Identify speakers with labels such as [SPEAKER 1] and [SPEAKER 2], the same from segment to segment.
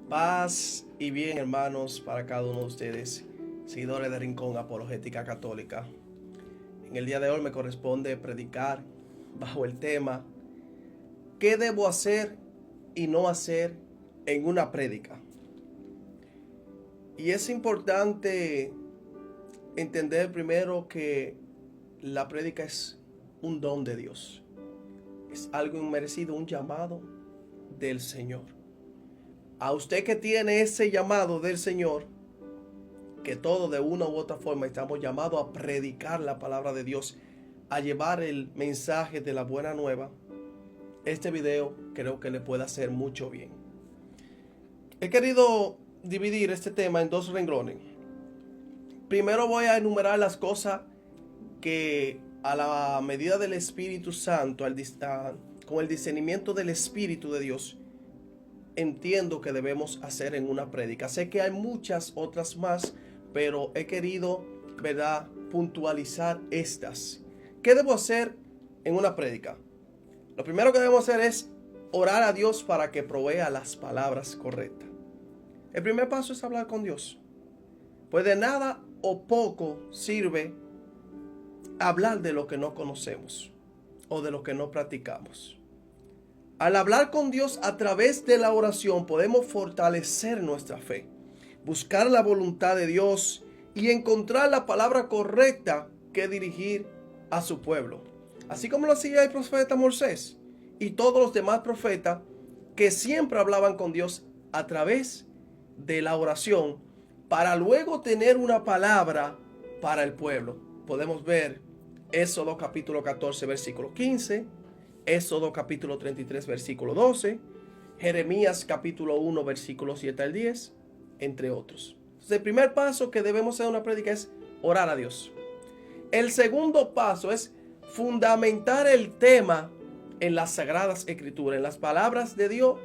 [SPEAKER 1] Paz y bien, hermanos, para cada uno de ustedes, seguidores de Rincón Apologética Católica. En el día de hoy me corresponde predicar bajo el tema ¿qué debo hacer y no hacer en una prédica? Y es importante entender primero que la prédica es un don de Dios. Es algo inmerecido, un llamado del Señor. A usted que tiene ese llamado del Señor, que todos de una u otra forma estamos llamados a predicar la palabra de Dios, a llevar el mensaje de la buena nueva, este video creo que le puede hacer mucho bien. He querido dividir este tema en dos renglones. Primero voy a enumerar las cosas que a la medida del Espíritu Santo, con el discernimiento del Espíritu de Dios, entiendo que debemos hacer en una prédica. Sé que hay muchas otras más, pero he querido, puntualizar estas. ¿Qué debo hacer en una prédica? Lo primero que debemos hacer es orar a Dios para que provea las palabras correctas. El primer paso es hablar con Dios. Pues de nada o poco sirve hablar de lo que no conocemos o de lo que no practicamos. Al hablar con Dios a través de la oración podemos fortalecer nuestra fe, buscar la voluntad de Dios y encontrar la palabra correcta que dirigir a su pueblo. Así como lo hacía el profeta Moisés y todos los demás profetas que siempre hablaban con Dios a través de la oración para luego tener una palabra para el pueblo. Podemos ver Éxodo capítulo 14 versículo 15, Éxodo capítulo 33 versículo 12, Jeremías capítulo 1 versículo 7 al 10, entre otros. Entonces, el primer paso que debemos hacer en una prédica es orar a Dios. El segundo paso es fundamentar el tema en las Sagradas Escrituras, en las palabras de Dios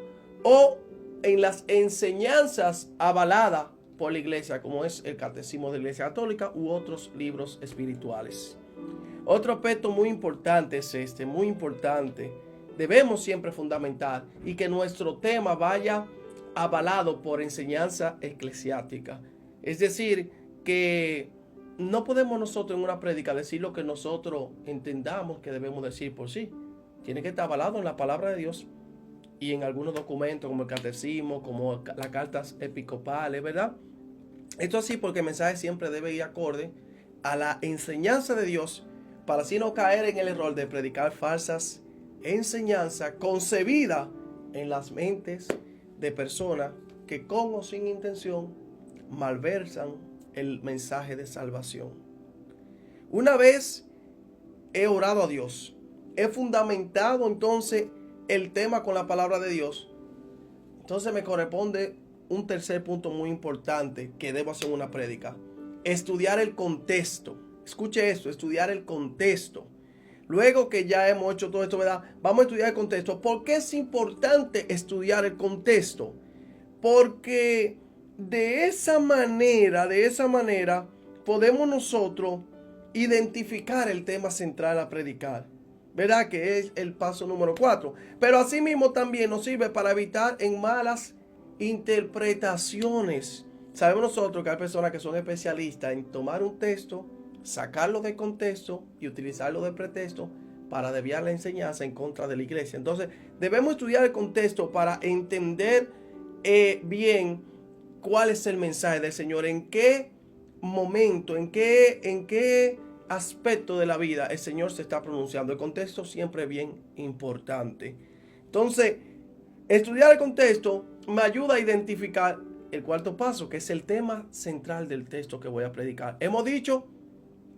[SPEAKER 1] o en las enseñanzas avaladas por la iglesia, como es el Catecismo de la Iglesia Católica u otros libros espirituales. Otro aspecto muy importante es muy importante. Debemos siempre fundamentar y que nuestro tema vaya avalado por enseñanza eclesiástica. Es decir, que no podemos nosotros en una prédica decir lo que nosotros entendamos que debemos decir por sí. Tiene que estar avalado en la palabra de Dios y en algunos documentos como el catecismo, como las cartas episcopales, ¿verdad? Esto así porque el mensaje siempre debe ir acorde a la enseñanza de Dios, para así no caer en el error de predicar falsas enseñanzas concebidas en las mentes de personas que con o sin intención malversan el mensaje de salvación. Una vez he orado a Dios, he fundamentado entonces el tema con la palabra de Dios, entonces me corresponde un tercer punto muy importante que debo hacer en una prédica: estudiar el contexto. Escuche esto, estudiar el contexto. Luego que ya hemos hecho todo esto, ¿verdad? Vamos a estudiar el contexto. ¿Por qué es importante estudiar el contexto? Porque de esa manera podemos nosotros identificar el tema central a predicar, ¿verdad? Que es el paso número 4. Pero asimismo también nos sirve para evitar en malas interpretaciones. Sabemos nosotros que hay personas que son especialistas en tomar un texto, sacarlo de contexto y utilizarlo de pretexto para desviar la enseñanza en contra de la iglesia. Entonces debemos estudiar el contexto para entender bien cuál es el mensaje del Señor, en qué momento, en qué aspecto de la vida el Señor se está pronunciando. El contexto siempre es bien importante. Entonces, estudiar el contexto me ayuda a identificar el cuarto paso, que es el tema central del texto que voy a predicar. Hemos dicho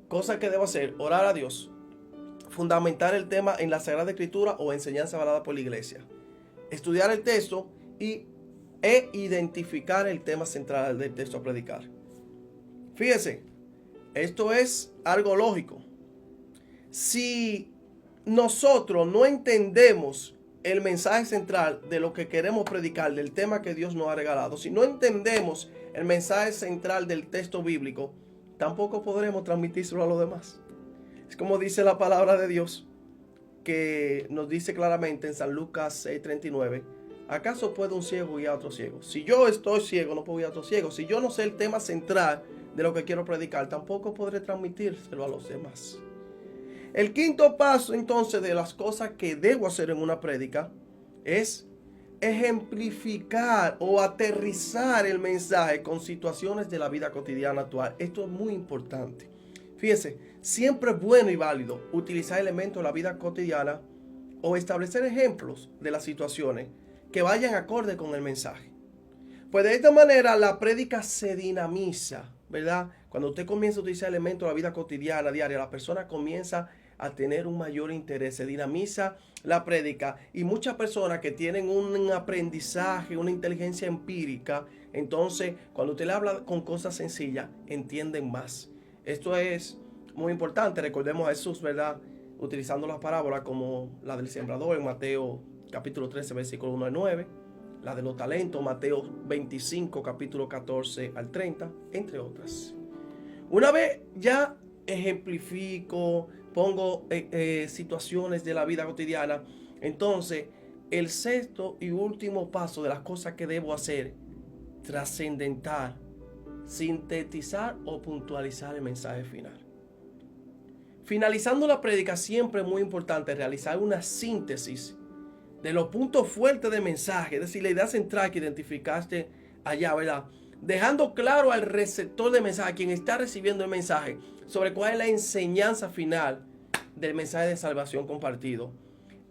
[SPEAKER 1] cosas que debo hacer: orar a Dios, fundamentar el tema en la Sagrada Escritura o enseñanza avalada por la iglesia, estudiar el texto e identificar el tema central del texto a predicar. Fíjese, esto es algo lógico. Si nosotros no entendemos el mensaje central de lo que queremos predicar, del tema que Dios nos ha regalado, si no entendemos el mensaje central del texto bíblico, tampoco podremos transmitírselo a los demás. Es como dice la palabra de Dios, que nos dice claramente en San Lucas 6:39, ¿Acaso puede un ciego guiar a otro ciego? Si yo estoy ciego, no puedo guiar a otro ciego. Si yo no sé el tema central de lo que quiero predicar, tampoco podré transmitírselo a los demás. El quinto paso, entonces, de las cosas que debo hacer en una prédica es ejemplificar o aterrizar el mensaje con situaciones de la vida cotidiana actual. Esto es muy importante. Fíjense, siempre es bueno y válido utilizar elementos de la vida cotidiana o establecer ejemplos de las situaciones que vayan acorde con el mensaje. Pues de esta manera la prédica se dinamiza, ¿verdad? Cuando usted comienza a utilizar elementos de la vida cotidiana, diaria, la persona comienza a tener un mayor interés, se dinamiza la prédica, y muchas personas que tienen un aprendizaje, una inteligencia empírica, entonces cuando usted le habla con cosas sencillas, entienden más. Esto es muy importante. Recordemos a Jesús, ¿verdad?, utilizando las parábolas como la del sembrador en Mateo capítulo 13, versículo 1 al 9, la de los talentos, Mateo 25, capítulo 14 al 30, entre otras. Una vez ya ejemplifico, pongo situaciones de la vida cotidiana, entonces el sexto y último paso de las cosas que debo hacer, trascendental, sintetizar o puntualizar el mensaje final. Finalizando la prédica, siempre es muy importante realizar una síntesis de los puntos fuertes del mensaje, es decir, la idea central que identificaste allá, ¿verdad? Dejando claro al receptor del mensaje, quien está recibiendo el mensaje, sobre cuál es la enseñanza final del mensaje de salvación compartido.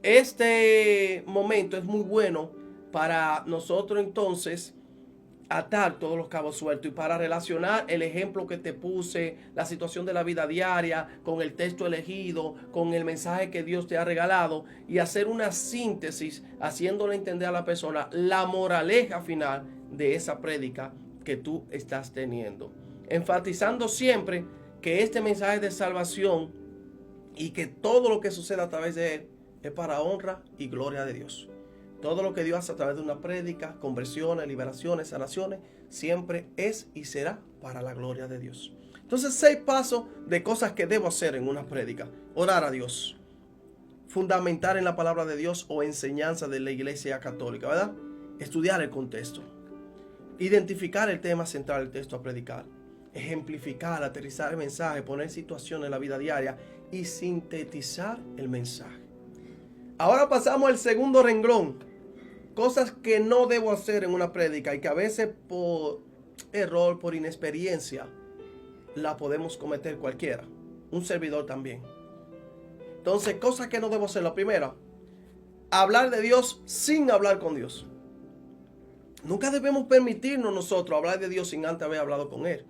[SPEAKER 1] Este momento es muy bueno para nosotros entonces atar todos los cabos sueltos y para relacionar el ejemplo que te puse, la situación de la vida diaria, con el texto elegido, con el mensaje que Dios te ha regalado, y hacer una síntesis, haciéndole entender a la persona la moraleja final de esa prédica que tú estás teniendo. Enfatizando siempre que este mensaje de salvación y que todo lo que suceda a través de él es para honra y gloria de Dios. Todo lo que Dios hace a través de una prédica, conversiones, liberaciones, sanaciones, siempre es y será para la gloria de Dios. Entonces, 6 pasos de cosas que debo hacer en una prédica. Orar a Dios. Fundamentar en la palabra de Dios o enseñanza de la iglesia católica, ¿verdad? Estudiar el contexto. Identificar el tema central del texto a predicar. Ejemplificar, aterrizar el mensaje, poner situaciones en la vida diaria y sintetizar el mensaje. Ahora pasamos al segundo renglón. Cosas que no debo hacer en una prédica y que a veces por error, por inexperiencia, la podemos cometer cualquiera. Un servidor también. Entonces, cosas que no debo hacer. La primera, hablar de Dios sin hablar con Dios. Nunca debemos permitirnos nosotros hablar de Dios sin antes haber hablado con Él.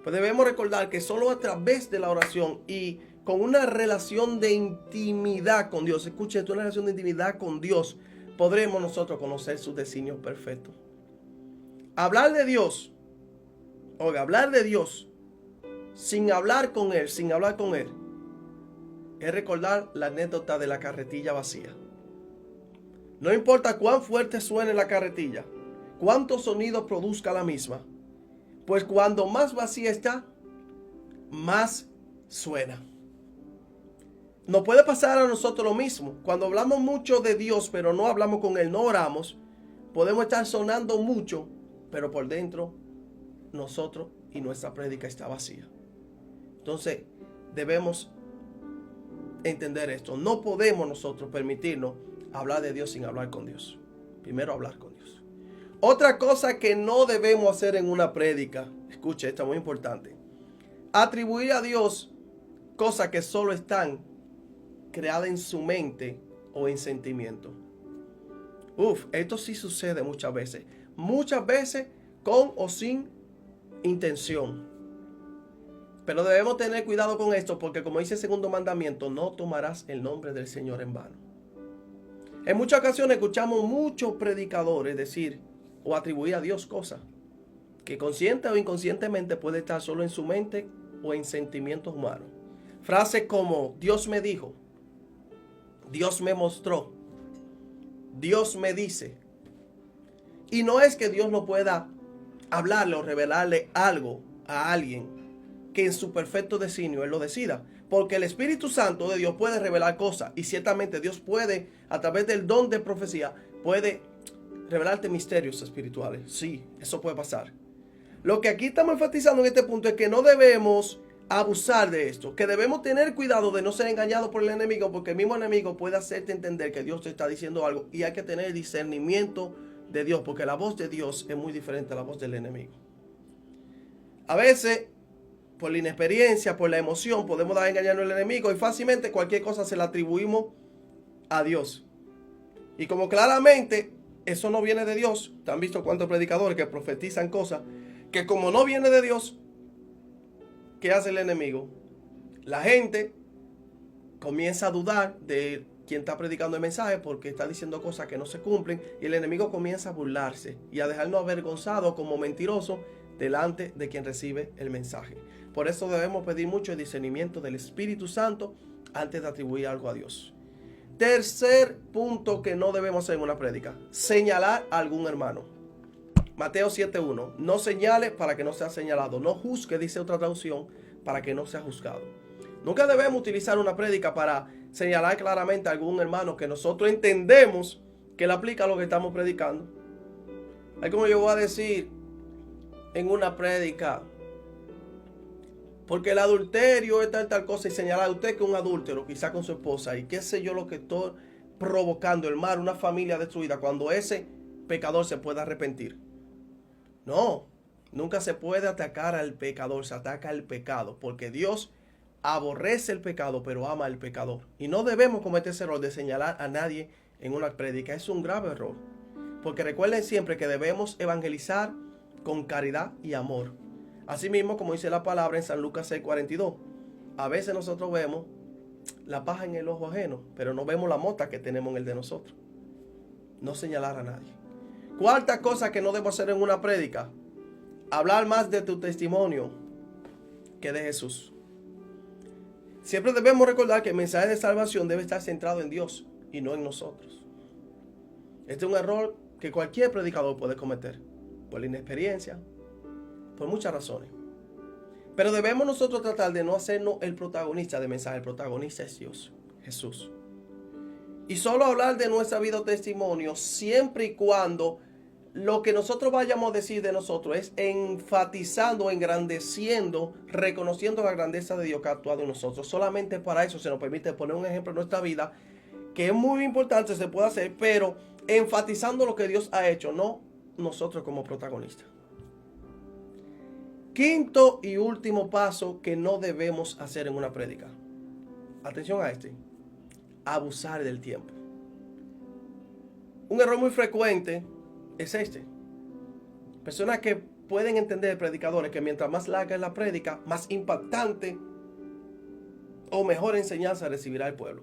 [SPEAKER 1] Pues debemos recordar que solo a través de la oración y con una relación de intimidad con Dios, escuche esto, una relación de intimidad con Dios, podremos nosotros conocer sus designios perfectos. Hablar de Dios, oiga, hablar de Dios sin hablar con Él, es recordar la anécdota de la carretilla vacía. No importa cuán fuerte suene la carretilla, cuántos sonidos produzca la misma, pues cuando más vacía está, más suena. Nos puede pasar a nosotros lo mismo. Cuando hablamos mucho de Dios, pero no hablamos con Él, no oramos, podemos estar sonando mucho, pero por dentro nosotros y nuestra prédica está vacía. Entonces, debemos entender esto. No podemos nosotros permitirnos hablar de Dios sin hablar con Dios. Primero hablar con Dios. Otra cosa que no debemos hacer en una prédica, escuche, esto es muy importante. Atribuir a Dios cosas que solo están creadas en su mente o en sentimiento. Esto sí sucede muchas veces. Muchas veces con o sin intención. Pero debemos tener cuidado con esto porque, como dice el segundo mandamiento, no tomarás el nombre del Señor en vano. En muchas ocasiones escuchamos muchos predicadores decir o atribuir a Dios cosas que consciente o inconscientemente puede estar solo en su mente o en sentimientos humanos. Frases como Dios me dijo, Dios me mostró, Dios me dice. Y no es que Dios no pueda hablarle o revelarle algo a alguien que en su perfecto designio Él lo decida. Porque el Espíritu Santo de Dios puede revelar cosas. Y ciertamente Dios puede, a través del don de profecía, puede revelarte misterios espirituales. Sí, eso puede pasar. Lo que aquí estamos enfatizando en este punto es que no debemos abusar de esto, que debemos tener cuidado de no ser engañados por el enemigo, porque el mismo enemigo puede hacerte entender que Dios te está diciendo algo y hay que tener discernimiento de Dios, porque la voz de Dios es muy diferente a la voz del enemigo. A veces, por la inexperiencia, por la emoción, podemos dar engañarnos al enemigo y fácilmente cualquier cosa se la atribuimos a Dios. Y como claramente eso no viene de Dios, ¿te han visto cuántos predicadores que profetizan cosas que como no viene de Dios? ¿Qué hace el enemigo? La gente comienza a dudar de quien está predicando el mensaje porque está diciendo cosas que no se cumplen y el enemigo comienza a burlarse y a dejarnos avergonzados como mentirosos delante de quien recibe el mensaje. Por eso debemos pedir mucho el discernimiento del Espíritu Santo antes de atribuir algo a Dios. Tercer punto que no debemos hacer en una prédica: señalar a algún hermano. Mateo 7:1. No señale para que no sea señalado. No juzgue, dice otra traducción, para que no sea juzgado. Nunca debemos utilizar una prédica para señalar claramente a algún hermano que nosotros entendemos que le aplica a lo que estamos predicando. Es como yo voy a decir en una prédica: porque el adulterio es tal cosa, y señalar a usted que es un adúltero, quizá con su esposa, y qué sé yo lo que estoy provocando, el mal, una familia destruida, cuando ese pecador se pueda arrepentir. No, nunca se puede atacar al pecador, se ataca al pecado, porque Dios aborrece el pecado, pero ama al pecador. Y no debemos cometer ese error de señalar a nadie en una prédica. Es un grave error, porque recuerden siempre que debemos evangelizar con caridad y amor. Asimismo, como dice la palabra en San Lucas 6:42, a veces nosotros vemos la paja en el ojo ajeno, pero no vemos la mota que tenemos en el de nosotros. No señalar a nadie. Cuarta cosa que no debo hacer en una prédica: hablar más de tu testimonio que de Jesús. Siempre debemos recordar que el mensaje de salvación debe estar centrado en Dios y no en nosotros. Este es un error que cualquier predicador puede cometer, por la inexperiencia, por muchas razones. Pero debemos nosotros tratar de no hacernos el protagonista del mensaje. El protagonista es Dios, Jesús. Y solo hablar de nuestra vida o testimonio siempre y cuando lo que nosotros vayamos a decir de nosotros es enfatizando, engrandeciendo, reconociendo la grandeza de Dios que ha actuado en nosotros. Solamente para eso se nos permite poner un ejemplo en nuestra vida, que es muy importante, se puede hacer, pero enfatizando lo que Dios ha hecho, no nosotros como protagonistas. Quinto y último paso que no debemos hacer en una prédica. Atención a este: abusar del tiempo. Un error muy frecuente es este. Personas que pueden entender, predicadores, que mientras más larga es la prédica, más impactante o mejor enseñanza recibirá el pueblo.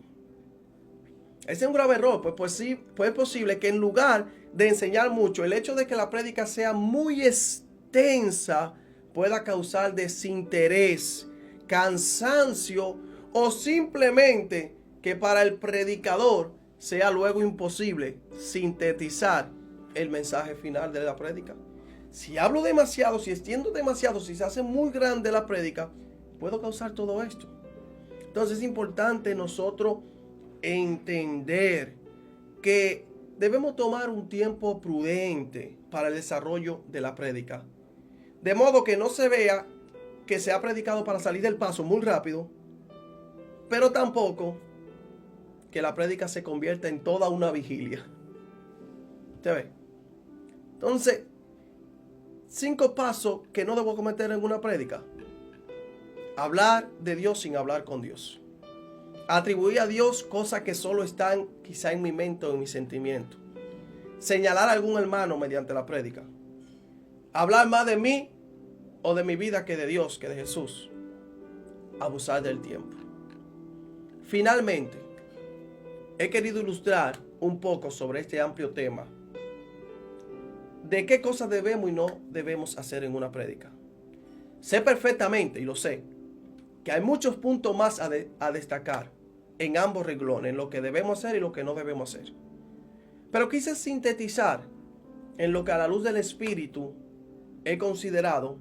[SPEAKER 1] Ese es un grave error, pues sí, es posible que en lugar de enseñar mucho, el hecho de que la prédica sea muy extensa pueda causar desinterés, cansancio o simplemente que para el predicador sea luego imposible sintetizar el mensaje final de la prédica. Si hablo demasiado, si extiendo demasiado, si se hace muy grande la prédica, puedo causar todo esto. Entonces es importante nosotros entender que debemos tomar un tiempo prudente para el desarrollo de la prédica, de modo que no se vea que se ha predicado para salir del paso muy rápido, pero tampoco que la prédica se convierta en toda una vigilia. ¿Usted ve? Entonces, 5 pasos que no debo cometer en una prédica: hablar de Dios sin hablar con Dios, atribuir a Dios cosas que solo están quizá en mi mente o en mi sentimiento, señalar a algún hermano mediante la prédica, hablar más de mí o de mi vida que de Dios, que de Jesús, abusar del tiempo. Finalmente, he querido ilustrar un poco sobre este amplio tema de qué cosas debemos y no debemos hacer en una prédica. Sé perfectamente, y lo sé, que hay muchos puntos más a destacar en ambos renglones, en lo que debemos hacer y lo que no debemos hacer. Pero quise sintetizar en lo que a la luz del Espíritu he considerado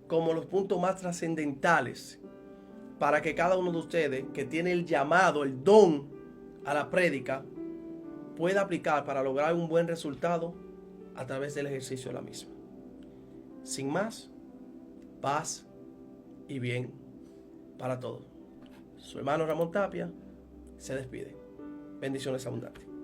[SPEAKER 1] como los puntos más trascendentales para que cada uno de ustedes que tiene el llamado, el don a la prédica, pueda aplicar para lograr un buen resultado a través del ejercicio de la misma. Sin más, paz y bien para todos. Su hermano Ramón Tapia se despide. Bendiciones abundantes.